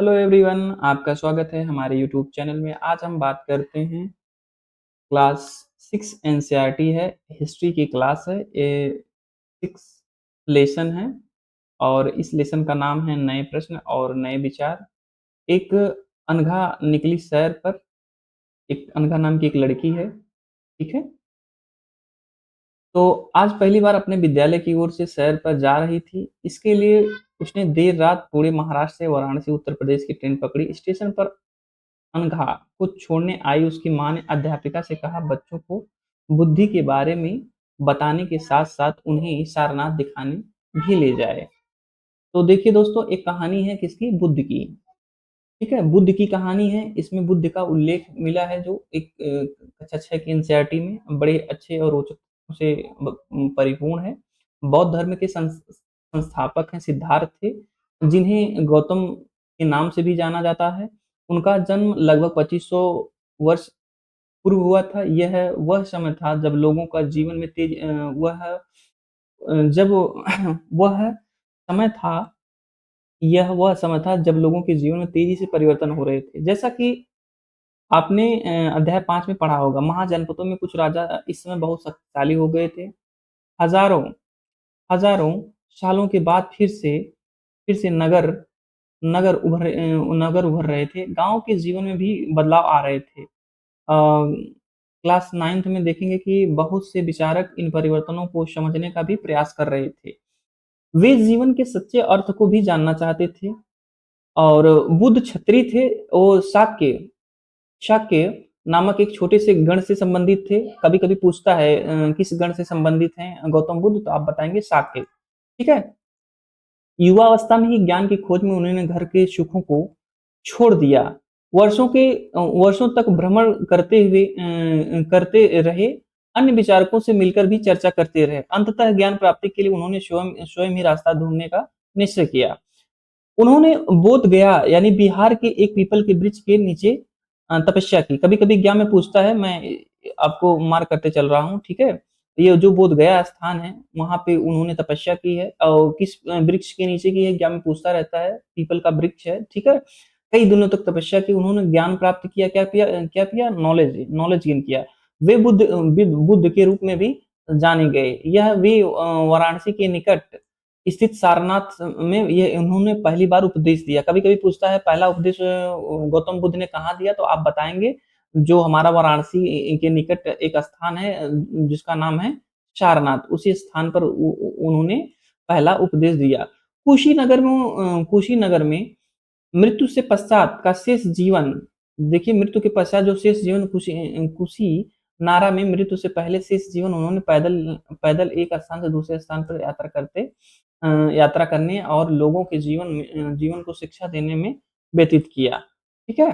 Hello everyone, आपका स्वागत है हमारे यूट्यूब चैनल में। आज हम बात करते हैं क्लास 6 एनसीईआरटी है, हिस्ट्री की क्लास है। ये 6 लेसन है और इस लेसन का नाम है नए प्रश्न और नए विचार। एक अनघा निकली सैर पर, एक अनघा नाम की एक लड़की है, ठीक है। तो आज पहली बार अपने विद्यालय की ओर से सैर पर जा रही थी। इसके लिए उसने देर रात पूरे महाराष्ट्र से वाराणसी उत्तर प्रदेश की ट्रेन पकड़ी। स्टेशन पर अनघा को छोड़ने आई उसकी माँ ने अध्यापिका से कहा, बच्चों को बुद्धि के बारे में बताने के साथ साथ उन्हें सारनाथ दिखाने भी ले जाए। तो देखिए दोस्तों, एक कहानी है किसकी? बुद्ध की। ठीक है, बुद्ध की कहानी है। इसमें बुद्ध का उल्लेख मिला है, जो एक कक्षा 6 की एनसीईआरटी में बड़े अच्छे और रोचक से परिपूर्ण है। बौद्ध धर्म के संस्थापक हैं सिद्धार्थ थे, जिन्हें गौतम के नाम से भी जाना जाता है। उनका जन्म लगभग 2500 वर्ष पूर्व हुआ था। यह वह समय था जब लोगों का जीवन में तेज वह जब वह समय था यह वह समय था जब लोगों के जीवन में तेजी से परिवर्तन हो रहे थे। जैसा कि आपने अध्याय 5 में पढ़ा होगा, महाजनपदों में कुछ राजा इस समय बहुत शक्तिशाली हो गए थे। हजारों हजारों सालों के बाद फिर से नगर उभर रहे थे। गाँव के जीवन में भी बदलाव आ रहे थे। क्लास 9th में देखेंगे कि बहुत से विचारक इन परिवर्तनों को समझने का भी प्रयास कर रहे थे। वे जीवन के सच्चे अर्थ को भी जानना चाहते थे। और बुद्ध क्षत्रिय थे। वो शाक्य नामक एक छोटे से गण से संबंधित थे। कभी-कभी पूछता है किस गण से संबंधित हैं गौतम बुद्ध, तो आप बताएंगे शाक्य। ठीक है। युवावस्था में ही ज्ञान की खोज में उन्होंने घर के सुखों को छोड़ दिया। वर्षों तक भ्रमण करते रहे। अन्य विचारकों से मिलकर भी चर्चा करते रहे। अंततः ज्ञान प्राप्ति के लिए उन्होंने स्वयं स्वयं ही रास्ता ढूंढने का निश्चय किया। उन्होंने बोध गया यानी बिहार के एक पीपल के वृक्ष के नीचे तपस्या की। कभी-कभी ज्ञान में पूछता है, मैं आपको मार्क करते चल रहा हूँ, ठीक है। ये जो बोध गया स्थान है, वहां पे उन्होंने तपस्या की है। और किस वृक्ष के नीचे की है, ज्ञान में पूछता रहता है। पीपल का वृक्ष है, ठीक है। कई दिनों तक तपस्या की उन्होंने, ज्ञान प्राप्त किया। क्या किया? नॉलेज नॉलेज गेन किया। वे बुद्ध के रूप में भी जाने गए। यह वे वाराणसी के निकट स्थित सारनाथ में ये उन्होंने पहली बार उपदेश दिया। कभी-कभी पूछता है, पहला उपदेश गौतम बुद्ध ने कहाँ दिया, तो आप बताएंगे जो हमारा वाराणसी के निकट एक स्थान है जिसका नाम है सारनाथ, उसी स्थान पर उन्होंने पहला उपदेश दिया। कुशीनगर में मृत्यु से पश्चात का शेष जीवन, देखिए मृत्यु के पश्चात जो शेष जीवन कुशी नारा में मृत्यु से पहले शेष जीवन उन्होंने पैदल पैदल एक स्थान से दूसरे स्थान पर यात्रा करने और लोगों के जीवन को शिक्षा देने में व्यतीत किया। ठीक है।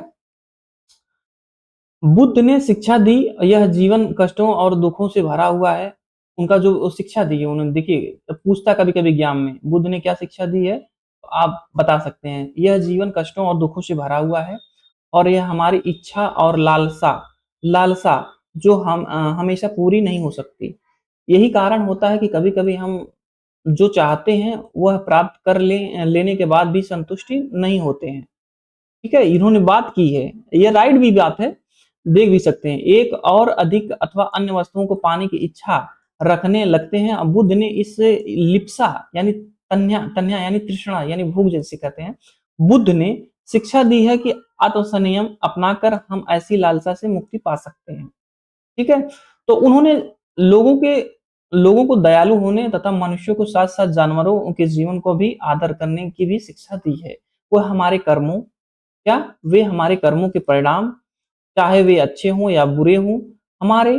बुद्ध ने शिक्षा दी। यह जीवन कष्टों और दुखों से भरा हुआ है। उनका जो शिक्षा दी है उन्होंने, देखिए पूछता कभी-कभी ज्ञान में, बुद्ध ने क्या शिक्षा दी है, तो आप बता सकते हैं। यह जीवन कष्टों और दुखों से भरा हुआ है और यह हमारी इच्छा और लालसा जो हमेशा पूरी नहीं हो सकती। यही कारण होता है कि कभी-कभी हम जो चाहते हैं वह प्राप्त लेने के बाद भी संतुष्टि नहीं होते हैं। ठीक है, इन्होंने बात की है, ये राइट भी बात है, देख भी सकते हैं। एक और अधिक अथवा अन्य वस्तुओं को पाने की इच्छा रखने लगते हैं। अब बुद्ध ने इस लिप्सा यानी तन्या यानी तृष्णा यानी भूख जैसे कहते हैं, बुद्ध ने शिक्षा दी है कि आत्मसंयम अपनाकर हम ऐसी लालसा से मुक्ति पा सकते हैं। ठीक है। तो उन्होंने लोगों के लोगों को दयालु होने तथा मनुष्यों को साथ साथ जानवरों के जीवन को भी आदर करने की भी शिक्षा दी है। वो हमारे कर्मों क्या वे हमारे कर्मों के परिणाम, चाहे वे अच्छे हों या बुरे हों, हमारे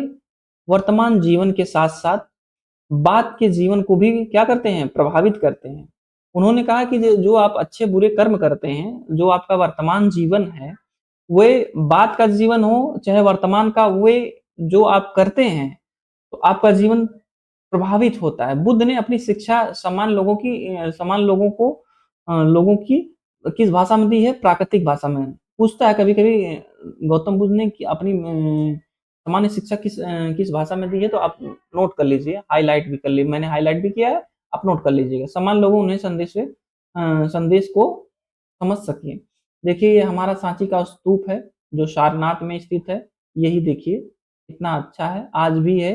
वर्तमान जीवन के साथ साथ बाद के जीवन को भी क्या करते हैं, प्रभावित करते हैं। उन्होंने कहा कि जो आप अच्छे बुरे कर्म करते हैं, जो आपका वर्तमान जीवन है, वे बाद का जीवन हो चाहे वर्तमान का, वे जो आप करते हैं तो आपका जीवन प्रभावित होता है। बुद्ध ने अपनी शिक्षा समान लोगों की किस भाषा में दी है? प्राकृतिक भाषा में। पूछता है कभी-कभी गौतम बुद्ध ने कि अपनी सामान्य शिक्षा किस भाषा में दी है, तो आप नोट कर लीजिए, हाइलाइट भी कर लीजिए। मैंने हाइलाइट भी किया है, आप नोट कर लीजिएगा। समान लोग उन्हें संदेश को समझ सकें। देखिए ये हमारा सांची का स्तूप है, जो सारनाथ में स्थित है। यही देखिए, कितना अच्छा है, आज भी है।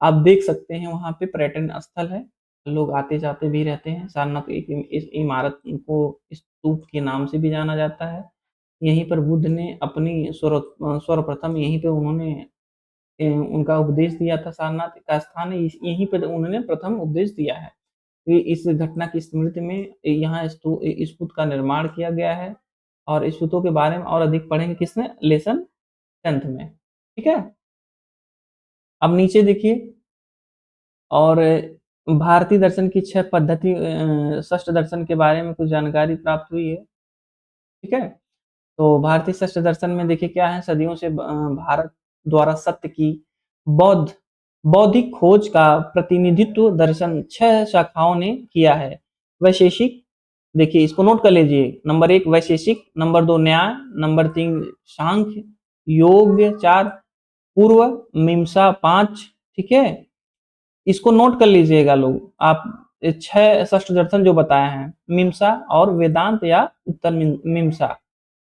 आप देख सकते हैं वहाँ पे पर्यटन स्थल है, लोग आते-जाते भी रहते हैं। सारनाथ एक इस इमारत को स्तूप के नाम से भी जाना जाता है। यहीं पर बुद्ध ने अपनी सर्वप्रथम यहीं पे उन्होंने उनका उपदेश दिया था। सारनाथ का स्थान है, यहीं पे उन्होंने प्रथम उपदेश दिया है। इस घटना की स्मृति में यहाँ स्तूप का निर्माण किया गया है और स्तूपों के बारे में और अधिक पढ़ेंगे किसमें? लेसन 10th में, ठीक है? अब नीचे देखिए और भारतीय दर्शन की 6 पद्धति षष्ठ दर्शन के बारे में कुछ जानकारी प्राप्त हुई है, ठीक है? तो भारतीय षष्ठ दर्शन में देखिए क्या है, सदियों से भारत द्वारा सत्य की बौद्ध बौद्धिक खोज का प्रतिनिधित्व दर्शन 6 शाखाओं ने किया है। वैशेषिक, देखिए इसको नोट कर लीजिए, नंबर 1 वैशेषिक, नंबर 2 न्याय, नंबर 3 सांख्य, योग 4, पूर्व मीमांसा 5, ठीक है? इसको नोट कर लीजिएगा लोग आप। 6 षष्ठ दर्शन जो बताए हैं, मीमांसा और वेदांत या उत्तर मीमांसा,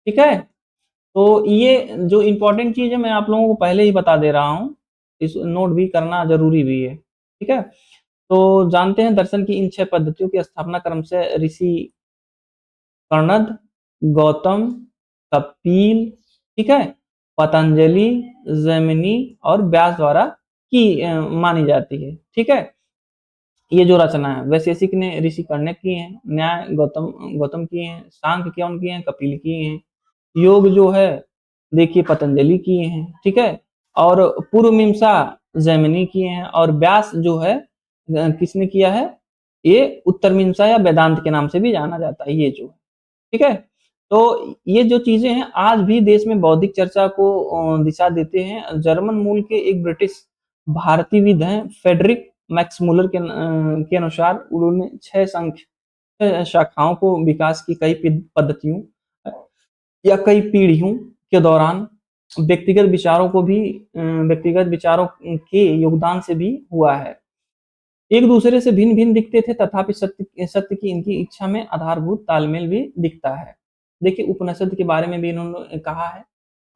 ठीक है? तो ये जो इम्पोर्टेंट चीज़ है मैं आप लोगों को पहले ही बता दे रहा हूँ, इस नोट भी करना ज़रूरी भी है, ठीक है? तो जानते हैं दर्शन की इन 6 पद्धतियों की स्थापना क्रमशः ऋषि कणद, गौतम, कपिल, ठीक है? पतंजलि, जैमिनी और व्यास द्वारा की मानी जाती है, ठीक है? ये जो रचना है, वैशेषिक ने ऋषि कर्णक की है, न्याय गौतम गौतम किए हैं, सांख्य कौन किए हैं? कपिल किए हैं, योग जो है देखिए पतंजलि किए हैं, ठीक है? और पूर्व मीमांसा जैमिनी किए हैं और व्यास जो है किसने किया है? ये उत्तर मीमांसा या वेदांत के नाम से भी जाना जाता है ये जो, ठीक है? तो ये जो चीज़ें हैं आज भी देश में बौद्धिक चर्चा को दिशा देते हैं। जर्मन मूल के एक ब्रिटिश भारतीयविद हैं फ्रेडरिक मैक्समुलर के अनुसार उन्होंने 6 शाखाओं को विकास की कई पद्धतियों या कई पीढ़ियों के दौरान व्यक्तिगत विचारों के योगदान से भी हुआ है। एक दूसरे से भिन्न-भिन्न दिखते थे तथापि सत्य सत्य की इनकी इच्छा में आधारभूत तालमेल भी दिखता है। देखिए उपनिषद के बारे में भी इन्होंने कहा है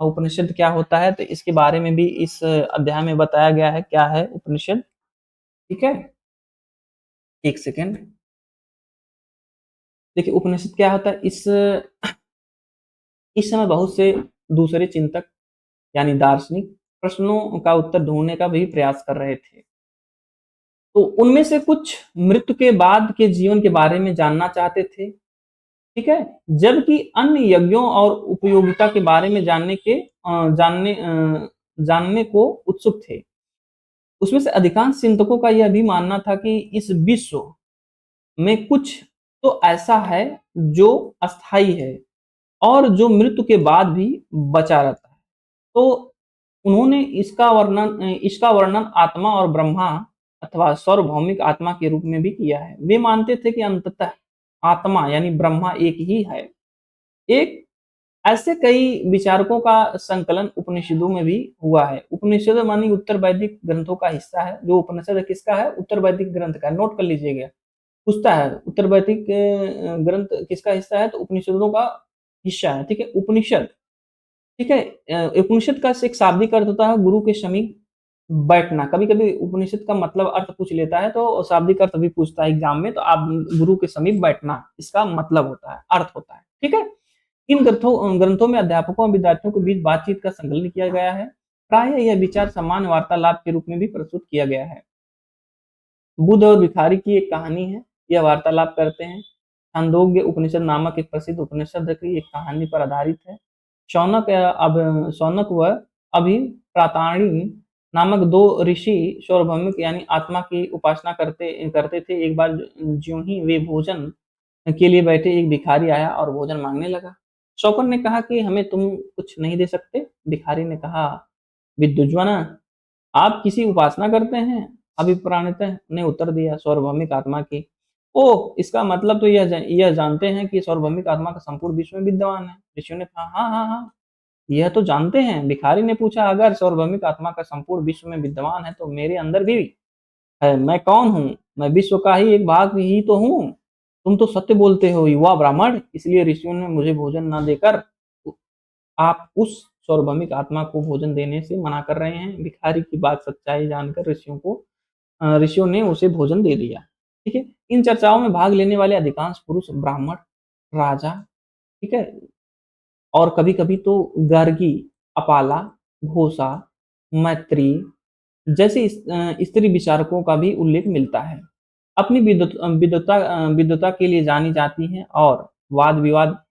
और उपनिषद क्या होता है तो इसके बारे में भी इस अध्याय में बताया गया है क्या है उपनिषद, ठीक है? 1 सेकंड। देखिए उपनिषद क्या होता है इस समय बहुत से दूसरे चिंतक यानी दार्शनिक प्रश्नों का उत्तर ढूँढने का भी प्रयास कर रहे थे। तो उनमें से कुछ मृत्यु के बाद के जीवन के बारे में जानना चाहते थे, ठीक है? जबकि अन्य यज्ञों और उपयोगिता के बारे में जानने को उत्सुक थे। उसमें से अधिकांश चिंतकों का यह भी मानना था कि इस विश्व में कुछ तो ऐसा है जो अस्थायी है और जो मृत्यु के बाद भी बचा रहता है। तो उन्होंने इसका वर्णन आत्मा और ब्रह्मा अथवा सार्वभौमिक आत्मा के रूप में भी किया है। वे मानते थे कि अंततः आत्मा यानी ब्रह्मा एक ही है। एक ऐसे कई विचारकों का संकलन उपनिषदों में भी हुआ है। उपनिषद मानी उत्तर वैदिक ग्रंथों का हिस्सा है। जो उपनिषद किसका है? उत्तर वैदिक ग्रंथ का है। नोट कर लीजिएगा। पूछता है उत्तर वैदिक ग्रंथ किसका हिस्सा है? तो उपनिषदों का हिस्सा है, ठीक है? उपनिषद, ठीक है? उपनिषद का एक शाब्दिक अर्थ होता है गुरु के समीप बैठना। कभी-कभी उपनिषद का मतलब अर्थ पूछ लेता है तो शाब्दिक अर्थ भी पूछता है एग्जाम में, तो आप गुरु के समीप बैठना इसका मतलब होता है, अर्थ होता है, ठीक है? इन ग्रंथों में अध्यापकों और विद्यार्थियों के बीच बातचीत का संकलन किया गया है। प्रायः यह विचार सामान्य वार्तालाप के रूप में भी प्रस्तुत किया गया है। बुद्ध और भिखारी की एक कहानी है, यह वार्तालाप करते हैं। छांदोग्य उपनिषद नामक एक प्रसिद्ध उपनिषद की एक कहानी पर आधारित है। शौनक व अभिप्रातानी नामक 2 ऋषि सार्वभौमिक यानी आत्मा की उपासना करते करते थे। एक बार ज्यों ही वे भोजन के लिए बैठे एक भिखारी आया और भोजन मांगने लगा। शौकन ने कहा कि हमें तुम कुछ नहीं दे सकते? भिखारी ने कहा, विद्वज्जन, आप किसी उपासना करते हैं? अभिप्राणितः ने उत्तर दिया, सार्वभौमिक आत्मा की। ओह! इसका मतलब तो यह जानते हैं कि सार्वभौमिक आत्मा का संपूर्ण विश्व में विद्यमान है। ऋषियों ने कहा, हाँ, हाँ, हाँ, यह तो जानते हैं। भिखारी ने पूछा, अगर सार्वभौमिक आत्मा का संपूर्ण विश्व में विद्यमान है तो मेरे अंदर भी है। मैं कौन हूँ? मैं विश्व का ही एक भाग ही तो हूँ। तुम तो सत्य बोलते हो युवा ब्राह्मण, इसलिए ऋषियों ने मुझे भोजन न देकर आप उस सार्वभौमिक आत्मा को भोजन देने से मना कर रहे हैं। भिखारी की बात सच्चाई जानकर ऋषियों ने उसे भोजन दे दिया। ठीक है? इन चर्चाओं में भाग लेने वाले अधिकांश पुरुष ब्राह्मण, राजा, ठीक है? और कभी-कभी तो गार्गी, अपाला, घोषा, मैत्री जैसे स्त्री विचारकों का भी उल्लेख मिलता है। अपनी विद्वता के लिए जानी जाती हैं और वाद-विवाद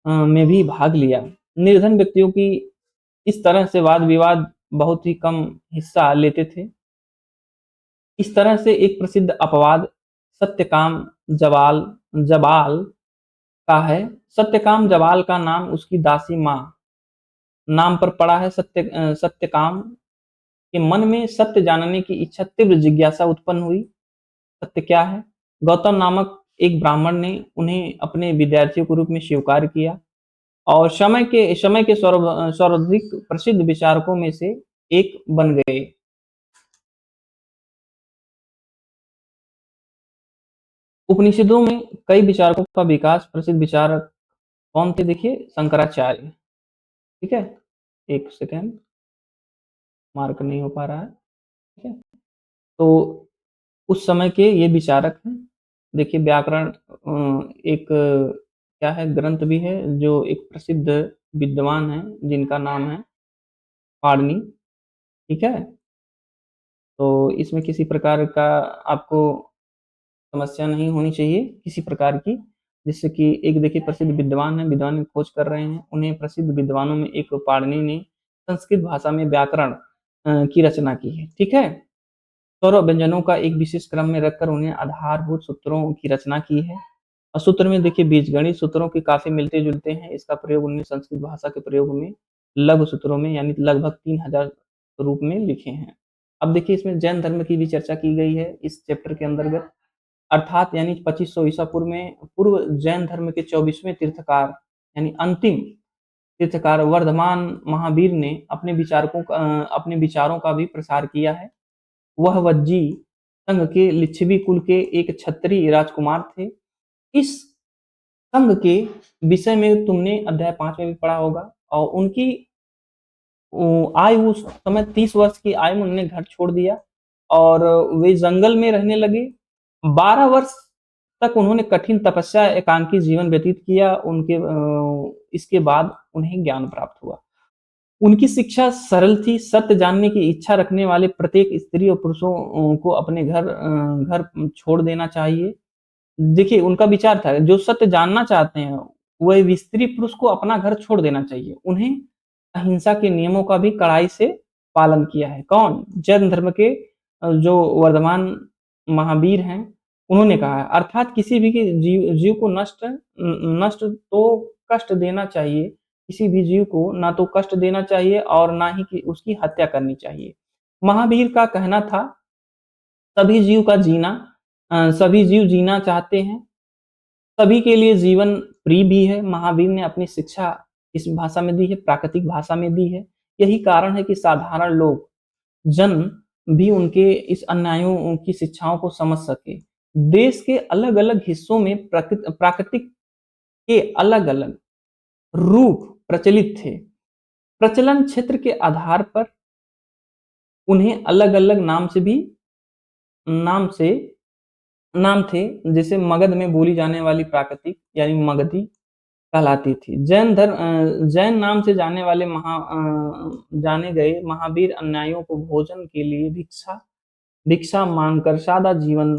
में भी भाग लिया। निर्धन व्यक्तियों की इस तरह से वाद-विवाद बहुत ही कम हिस्सा लेते थे। इस तरह से एक प्रसिद्ध अपवाद सत्यकाम जबाल जबाल का है। सत्यकाम जबाल का नाम उसकी दासी माँ नाम पर पड़ा है। सत्यकाम के मन में सत्य जानने की इच्छा तीव्र जिज्ञासा उत्पन्न हुई। सत्य क्या है? गौतम नामक एक ब्राह्मण ने उन्हें अपने विद्यार्थियों के रूप में स्वीकार किया और समय के सर्वाधिक प्रसिद्ध विचारकों में से एक बन गए। उपनिषदों में कई विचारकों का विकास प्रसिद्ध विचारक कौन थे? देखिए शंकराचार्य। ठीक है? एक सेकेंड, मार्क नहीं हो पा रहा है। ठीक है? तो उस समय के ये विचारक हैं। देखिए व्याकरण एक क्या है ग्रंथ भी है जो एक प्रसिद्ध विद्वान है जिनका नाम है पाणिनि। ठीक है? तो इसमें किसी प्रकार का आपको समस्या नहीं होनी चाहिए किसी प्रकार की, जिससे कि एक देखिए प्रसिद्ध विद्वान है, विद्वान खोज कर रहे हैं, उन्हें प्रसिद्ध विद्वानों में एक पाणिनि ने संस्कृत भाषा में व्याकरण की रचना की है। ठीक है? स्वरों व्यंजनों का एक विशेष क्रम में रखकर उन्हें आधारभूत सूत्रों की रचना की है। और सूत्र में देखिए बीजगणित सूत्रों के काफी मिलते जुलते हैं। इसका प्रयोग उन्होंने संस्कृत भाषा के प्रयोग में लघु सूत्रों में यानी लगभग 3000 रूप में लिखे हैं। अब देखिए इसमें जैन धर्म की भी चर्चा की गई है इस चैप्टर के अंतर्गत, अर्थात यानी 2500 ईसा पूर्व में पूर्व जैन धर्म के 24वें तीर्थकार यानी अंतिम तीर्थकार वर्धमान महावीर ने अपने विचारों का भी प्रसार किया है। वह वज्जी संघ के लिच्छवी कुल के एक क्षत्रिय राजकुमार थे। इस संघ के विषय में तुमने अध्याय 5 में भी पढ़ा होगा और उनकी आयु उस समय 30 वर्ष की आयु में उन्होंने घर छोड़ दिया और वे जंगल में रहने लगे। 12 वर्ष तक उन्होंने कठिन तपस्या एकांकी जीवन व्यतीत किया। इसके बाद उन्हें ज्ञान प्राप्त हुआ। उनकी शिक्षा सरल थी। सत्य जानने की इच्छा रखने वाले प्रत्येक स्त्री और पुरुषों को अपने घर छोड़ देना चाहिए। देखिए उनका विचार था जो सत्य जानना चाहते हैं वह स्त्री पुरुष को अपना घर छोड़ देना चाहिए। उन्हें अहिंसा के नियमों का भी कड़ाई से पालन किया है। कौन? जैन धर्म के जो वर्धमान महावीर हैं उन्होंने कहा है, अर्थात किसी भी जीव को नष्ट तो कष्ट देना चाहिए। किसी भी जीव को ना तो कष्ट देना चाहिए और ना ही कि उसकी हत्या करनी चाहिए। महावीर का कहना था सभी जीव का जीना सभी जीव जीना चाहते हैं, सभी के लिए जीवन प्रिय भी है। महावीर ने अपनी शिक्षा इस भाषा में दी है, प्राकृतिक भाषा में दी है। यही कारण है कि साधारण लोग जन भी उनके इस अन्यायों की शिक्षाओं को समझ सके। देश के अलग-अलग हिस्सों में प्राकृतिक के अलग-अलग रूप प्रचलित थे। प्रचलन क्षेत्र के आधार पर उन्हें अलग-अलग नाम से नाम थे। जैसे मगध में बोली जाने वाली प्राकृतिक यानी मगधी कहलाती थी। जैन नाम से जाने गए महावीर अन्यायियों को भोजन के लिए भिक्षा मांगकर सादा जीवन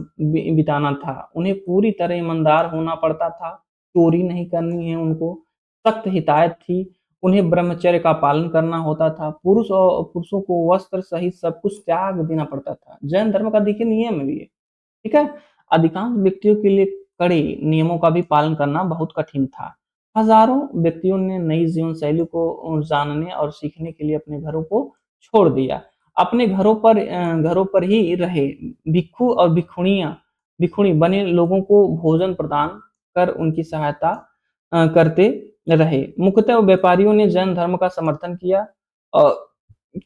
बिताना था। उन्हें पूरी तरह ईमानदार होना पड़ता था। चोरी नहीं करनी है उनको। सख्त हिदायत थी। उन्हें ब्रह्मचर्य का पालन करना होता था। पुरुषों को वस्त्र सहित सब कुछ त्याग देना पड़ता था। जैन धर्म का देखिए नियम भी है। ठीक है? अधिकांश व्यक्तियों के लिए कड़े नियमों का भी पालन करना बहुत कठिन था। हजारों व्यक्तियों ने नई जीवन शैली को जानने और सीखने के लिए अपने घरों को छोड़ दिया। अपने घरों पर ही रहे। भिक्षु और भिक्षुणी बने लोगों को भोजन प्रदान कर उनकी सहायता करते रहे। मुख्यतः व्यापारियों ने जैन धर्म का समर्थन किया और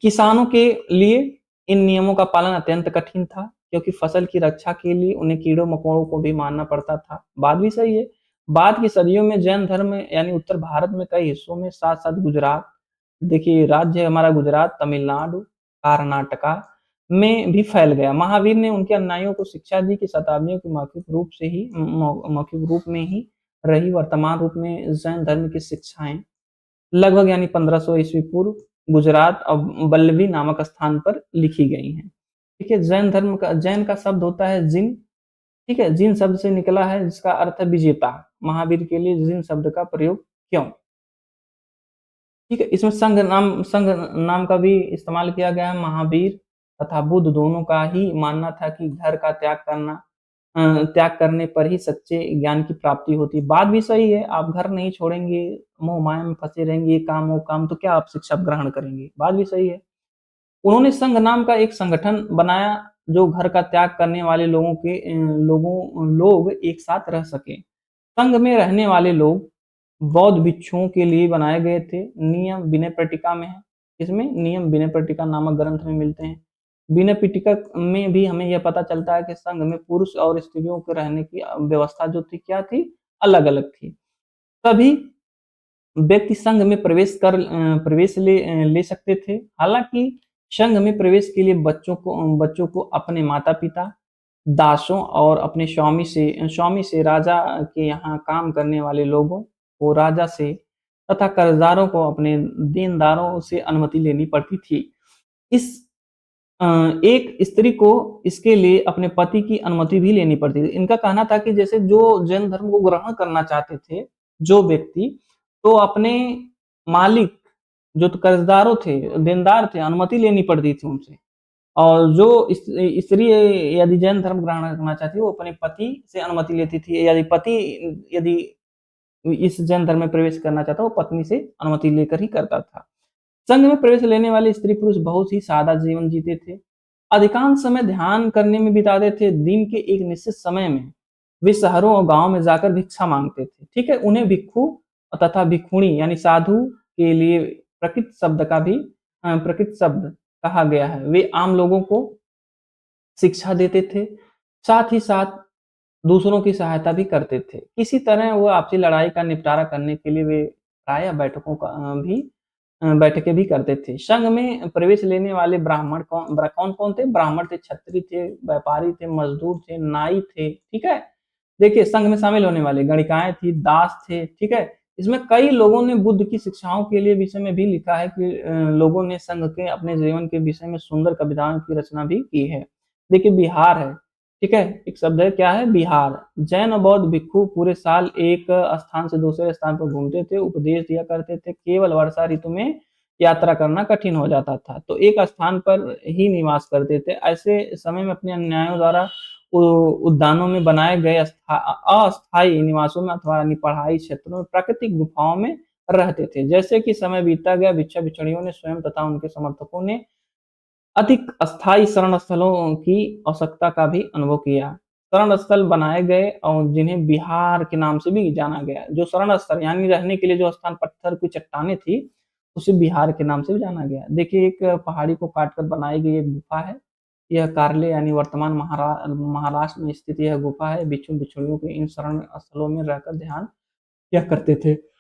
किसानों के लिए इन नियमों का पालन अत्यंत कठिन था क्योंकि फसल की रक्षा के लिए उन्हें कीड़ों-मकोड़ों को भी मारना पड़ता था। बात भी सही है। बाद की सदियों में जैन धर्म यानी उत्तर भारत में कई हिस्सों में साथ-साथ गुजरात, देखिए राज्य है हमारा गुजरात, तमिलनाडु, कर्नाटका में भी फैल गया। महावीर ने उनके अनुयायियों को शिक्षा दी कि शताब्दियों के मौखिक रूप में ही रही वर्तमान रूप में जैन धर्म की शिक्षाएँ लगभग यानी 1500 ईस्वी पूर्व गुजरात और वल्लभी नामक स्थान पर लिखी गई हैं। ठीक है, जैन का शब्द होता है जिन, ठीक है? जिन शब्द से निकला है जिसका अर्थ है विजेता। महावीर के लिए जिन शब्द का प्रयोग क्यों? ठीक है, इसमें संघ नाम का भी इस्तेमाल किया गया है। महावीर तथा बुद्ध दोनों का ही मानना था कि घर का त्याग करने पर ही सच्चे ज्ञान की प्राप्ति होती है। बात भी सही है, आप घर नहीं छोड़ेंगे, मोह-माया में फँसे रहेंगे, ये काम वो काम, तो क्या आप शिक्षा ग्रहण करेंगे? बात भी सही है। उन्होंने संघ नाम का एक संगठन बनाया, जो घर का त्याग करने वाले लोग एक साथ रह सकें। संघ में रहने वाले लोग बौद्ध भिक्षुओं के लिए बनाए गए थे। नियम विनय पिटका में है। इसमें नियम विनय पिटका नामक ग्रंथ में मिलते हैं। विनय पिटक में भी हमें यह पता चलता है कि संघ में पुरुष और स्त्रियों के रहने की व्यवस्था जो थी क्या थी? अलग-अलग थी। सभी व्यक्ति संघ में ले सकते थे। हालाँकि संघ में प्रवेश के लिए बच्चों को अपने माता-पिता, दासों और अपने स्वामी से राजा के यहाँ काम करने वाले लोगों को राजा से तथा कर्जदारों को अपने देनदारों से अनुमति लेनी पड़ती थी। इस अ, एक स्त्री को इसके लिए अपने पति की अनुमति भी लेनी पड़ती थी। इनका कहना था कि जैसे जो जैन धर्म को ग्रहण करना चाहते थे, जो व्यक्ति, तो अपने मालिक जो तो कर्जदारों थे, देनदार थे, अनुमति लेनी पड़ती थी उनसे। और जो स्त्री यदि जैन धर्म ग्रहण करना चाहती है, वो अपने पति से अनुमति लेती थी। यदि इस जैन धर्म में प्रवेश करना चाहता, वो पत्नी से अनुमति लेकर ही करता था। संघ में प्रवेश लेने वाले स्त्री-पुरुष बहुत ही सादा जीवन जीते थे। अधिकांश समय ध्यान करने में बिताते थे। दिन के एक निश्चित समय में वे शहरों और गाँव में जाकर भिक्षा माँगते थे। ठीक है? उन्हें भिक्षु तथा भिक्षुणी यानी साधु के लिए प्रकृत शब्द कहा गया है। वे आम लोगों को शिक्षा देते थे, साथ ही साथ दूसरों की सहायता भी करते थे। किसी तरह वो आपसी लड़ाई का निपटारा करने के लिए वे प्रायः बैठकें भी करते थे। संघ में प्रवेश लेने वाले ब्राह्मण कौन-कौन थे? ब्राह्मण थे, क्षत्रिय थे, व्यापारी थे, मज़दूर थे, नाई थे, ठीक है? देखिए संघ में शामिल होने वाले गणिकाएँ थी, दास थे, ठीक है? इसमें कई लोगों ने बुद्ध की शिक्षाओं के लिए विषय में भी लिखा है कि लोगों ने संघ के अपने जीवन के विषय में सुंदर कविताओं की रचना भी की है। देखिए बिहार है, ठीक है? एक शब्द है क्या है? बिहार। जैन और बौद्ध भिक्षु पूरे साल एक स्थान से दूसरे स्थान पर घूमते थे, उपदेश दिया करते थे। केवल वर्षा ऋतु में यात्रा करना कठिन हो जाता था, तो एक स्थान पर ही निवास करते थे। ऐसे समय में अपने अनुयायियों द्वारा उ उद्यानों में बनाए गए अस्थायी निवासों में अथवा यानी पहाड़ी क्षेत्रों में प्राकृतिक गुफाओं में रहते थे। जैसे कि समय बीतता गया, भिक्षा-भिक्षुणियों ने स्वयं तथा उनके समर्थकों ने अधिक अस्थायी शरण स्थलों की आवश्यकता का भी अनुभव किया। शरण स्थल बनाए गए और जिन्हें बिहार के नाम से भी जाना गया। जो शरण स्थल यानी रहने के लिए जो स्थान पत्थर की चट्टानें थी, उसे बिहार के नाम से भी जाना गया। देखिए एक पहाड़ी को काट कर बनाई गई एक गुफा है। यह कार्ले यानी वर्तमान महाराष्ट्र में स्थित यह गुफा है। भिक्षु-भिक्षुणियों के इन शरण स्थलों में रहकर ध्यान किया करते थे।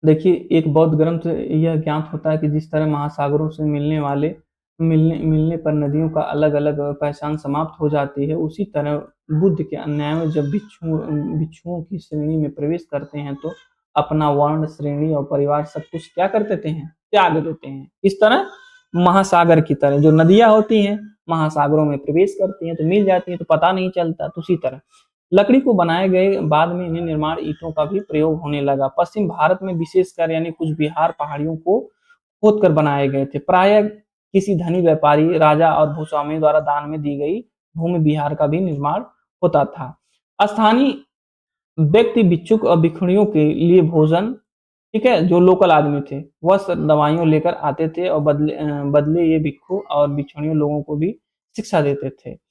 देखिए, एक बौद्ध ग्रंथ यह ज्ञात होता है कि जिस तरह महासागरों से मिलने पर नदियों का अलग-अलग पहचान समाप्त हो जाती है, उसी तरह बुद्ध के अनुयायी जब भिक्षुओं की श्रेणी में प्रवेश करते हैं, तो अपना वर्ण, श्रेणी और परिवार सब कुछ क्या कर देते हैं? त्याग देते हैं। इस तरह महासागर की तरह जो नदियाँ होती हैं, महासागरों में प्रवेश करती हैं, तो मिल जाती हैं, तो पता नहीं चलता, तो उसी तरह लकड़ी को बनाए गए बाद में इन्हें निर्माण ईंटों का भी प्रयोग होने लगा। पश्चिम भारत में विशेषकर यानी कुछ बिहार पहाड़ियों को खोद कर बनाए गए थे। प्रायः किसी धनी व्यापारी, राजा और भूस्वामियों द्वारा दान में दी गई भूमि बिहार का भी निर्माण होता था। स्थानीय व्यक्ति भिक्षुक और भिक्षुणियों के लिए भोजन, ठीक है, जो लोकल आदमी थे, वस्त्र, दवाइयाँ लेकर आते थे और बदले ये भिक्षु और भिक्षुणियों लोगों को भी शिक्षा देते थे।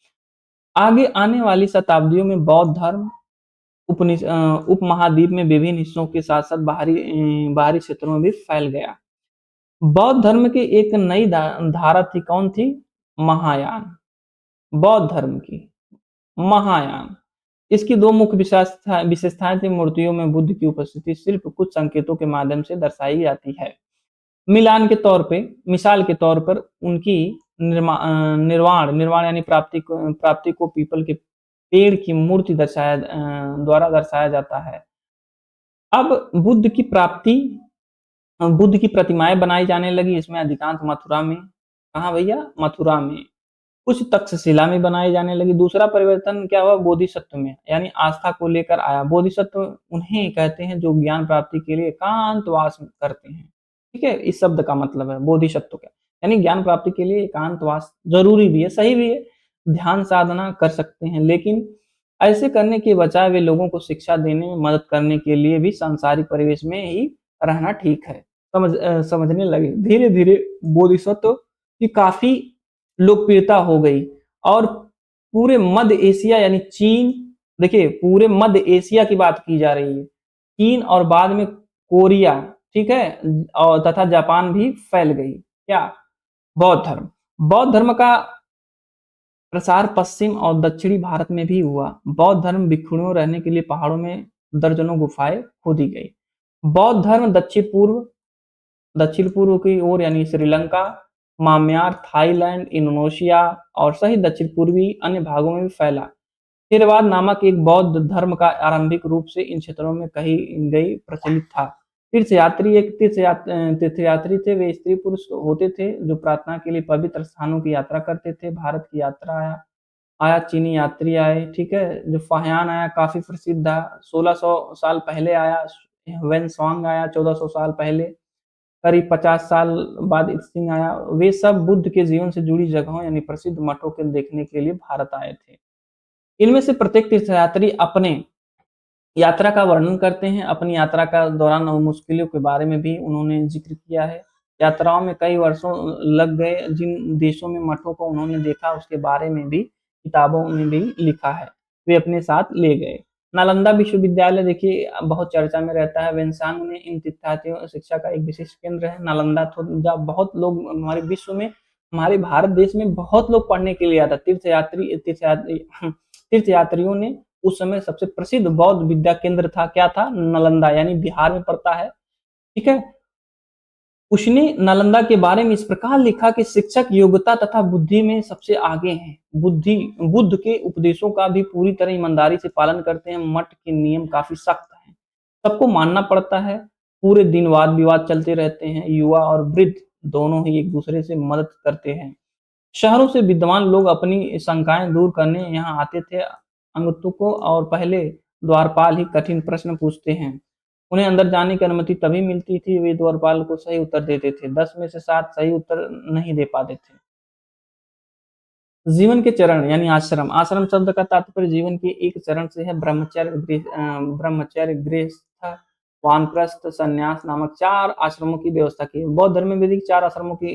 आगे आने वाली शताब्दियों में बौद्ध धर्म उपमहाद्वीप में विभिन्न हिस्सों के साथ-साथ बाहरी क्षेत्रों में भी फैल गया। बौद्ध धर्म की एक नई धारा थी, कौन थी? महायान, बौद्ध धर्म की महायान। इसकी 2 मुख्य विशेषताएँ थी, मूर्तियों में बुद्ध की उपस्थिति सिर्फ़ कुछ संकेतों के माध्यम से दर्शाई जाती है। मिसाल के तौर पर उनकी निर्वाण यानी प्राप्ति को पीपल के पेड़ की मूर्ति द्वारा दर्शाया जाता है। अब बुद्ध की प्रतिमाएँ बनाई जाने लगी, इसमें अधिकांश मथुरा में। कहाँ भैया? मथुरा में। कुछ तक्षशिला में बनाई जाने लगी। दूसरा परिवर्तन क्या हुआ? बोधिसत्व में, यानी आस्था को लेकर आया। बोधिसत्व उन्हें कहते हैं जो ज्ञान प्राप्ति के लिए एकांतवास करते हैं। ठीक है? इस शब्द का मतलब है बोधिसत्व का, यानी ज्ञान प्राप्ति के लिए एकांतवास ज़रूरी भी है, सही भी है। ध्यान साधना कर सकते हैं, लेकिन ऐसे करने के बजाय वे लोगों को शिक्षा देने में मदद करने के लिए भी सांसारिक परिवेश में ही रहना ठीक है। समझने लगे। धीरे-धीरे बोधिसत्व की काफ़ी लोकप्रियता हो गई और पूरे मध्य एशिया यानी चीन, देखिए पूरे मध्य एशिया की बात की जा रही है। चीन और बाद में कोरिया, ठीक है? और तथा जापान भी फैल गई। क्या? बौद्ध धर्म। बौद्ध धर्म का प्रसार पश्चिम और दक्षिणी भारत में भी हुआ। बौद्ध धर्म भिक्षुओं रहने के लिए पहाड़ों में दर्जनों गुफाएं खोदी गई। बौद्ध धर्म दक्षिण पूर्व की ओर यानी श्रीलंका, म्यांमार, थाईलैंड, इंडोनेशिया और सहित दक्षिण पूर्वी अन्य भागों में भी फैला। थेरवाद नामक एक बौद्ध धर्म का आरंभिक रूप से इन क्षेत्रों में कही गई प्रचलित था। तीर्थयात्री थे, वे स्त्री पुरुष होते थे जो प्रार्थना के लिए पवित्र स्थानों की यात्रा करते थे। भारत की यात्रा आया, चीनी यात्री आए, ठीक है? जो फाहियान आया, काफी प्रसिद्ध था, 1600 साल पहले आया। वेनसवांग आया 1400 साल पहले। करीब 50 साल बाद सिंह आया। वे सब बुद्ध के जीवन से जुड़ी जगहों यानी प्रसिद्ध मठों को देखने के लिए भारत आए थे। इनमें से प्रत्येक तीर्थयात्री अपने यात्रा का वर्णन करते हैं। अपनी यात्रा का दौरान मुश्किलों के बारे में भी उन्होंने जिक्र किया है। यात्राओं में कई वर्षों लग गए। जिन देशों में मठों को उन्होंने देखा उसके बारे में भी किताबों में भी लिखा है। वे अपने साथ ले गए। नालंदा विश्वविद्यालय देखिए बहुत चर्चा में रहता है। वेनसांग में इन तीर्थयात्रियों शिक्षा का एक विशिष्ट केंद्र है। नालंदा तो जब बहुत लोग हमारे विश्व में, हमारे भारत देश में बहुत लोग पढ़ने के लिए आता। तीर्थयात्रियों ने उस समय सबसे प्रसिद्ध बौद्ध विद्या केंद्र था। क्या था? नालंदा, यानी बिहार में पड़ता है। ठीक है? उसने नालंदा के बारे में इस प्रकार लिखा कि शिक्षक योग्यता तथा बुद्धि में सबसे आगे हैं। बुद्ध के उपदेशों का भी पूरी तरह ईमानदारी से पालन करते हैं। मठ के नियम काफी सख्त हैं, सबको मानना पड़ता है। पूरे दिन वाद विवाद चलते रहते हैं। युवा और वृद्ध दोनों ही एक दूसरे से मदद करते हैं। शहरों से विद्वान लोग अपनी शंकाएं दूर करने यहाँ आते थे। अंगतुकों और पहले द्वारपाल ही कठिन प्रश्न पूछते हैं। उन्हें अंदर जाने की अनुमति तभी मिलती थी वे द्वारपाल को सही उत्तर देते थे। 10 में से 7 सही उत्तर नहीं दे पाते थे। जीवन के चरण यानी आश्रम। आश्रम शब्द का तात्पर्य जीवन के एक चरण से है। ब्रह्मचर्य, गृहस्थ, वानप्रस्थ, संन्यास नामक 4 आश्रमों की व्यवस्था की। बौद्ध धर्म में भी 4 आश्रमों की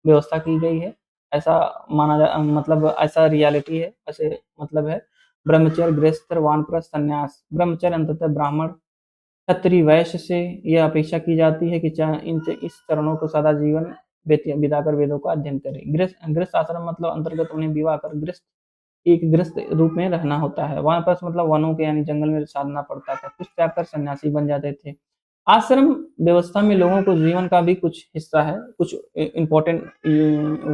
व्यवस्था की गई है। ऐसा मतलब ऐसा रियलिटी है, ऐसे मतलब है। ब्रह्मचर्य, गृहस्थ, वानप्रस्थ, संन्यास। ब्रह्मचर्य अंततः ब्राह्मण, क्षत्रिय, वैश्य से यह अपेक्षा की जाती है कि इस चरणों को सदा जीवन बिताकर वेदों का अध्ययन करें। गृहस्थ आश्रम मतलब अंतर्गत उन्हें विवाह कर एक गृहस्थ रूप में रहना होता है। वानप्रस्थ मतलब वनों के यानी जंगल में साधना पड़ता था। कुछ त्याग कर सन्यासी बन जाते थे। आश्रम व्यवस्था में लोगों को जीवन का भी कुछ हिस्सा है। कुछ इंपॉर्टेंट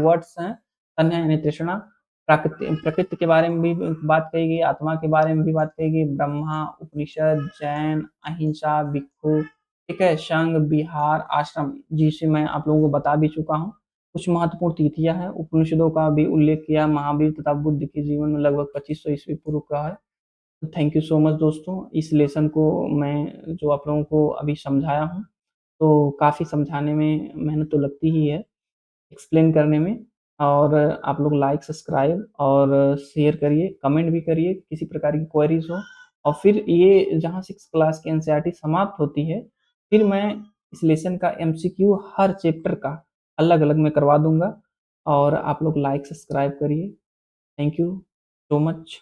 वर्ड्स हैं। तन्हा यानी तृष्णा, प्रकृति के बारे में भी बात कही गई, आत्मा के बारे में भी बात कही गई। ब्रह्मा, उपनिषद, जैन, अहिंसा, भिक्षु, ठीक है, संघ, विहार, आश्रम, जिसे मैं आप लोगों को बता भी चुका हूँ। कुछ महत्वपूर्ण तिथियां हैं। उपनिषदों का भी उल्लेख किया। महावीर तथा बुद्ध के जीवन में लगभग 2500 ईस्वी पूर्व का है। थैंक यू सो मच दोस्तों। इस लेसन को मैं जो आप लोगों को अभी समझाया हूँ, तो काफ़ी समझाने में मेहनत तो लगती ही है, एक्सप्लेन करने में। और आप लोग लाइक, सब्सक्राइब और शेयर करिए, कमेंट भी करिए, किसी प्रकार की क्वेरीज हो। और फिर ये जहाँ 6 क्लास की एनसीईआरटी समाप्त होती है, फिर मैं इस लेसन का एमसीक्यू हर चैप्टर का अलग-अलग मैं करवा दूँगा। और आप लोग लाइक, सब्सक्राइब करिए। Thank you so much.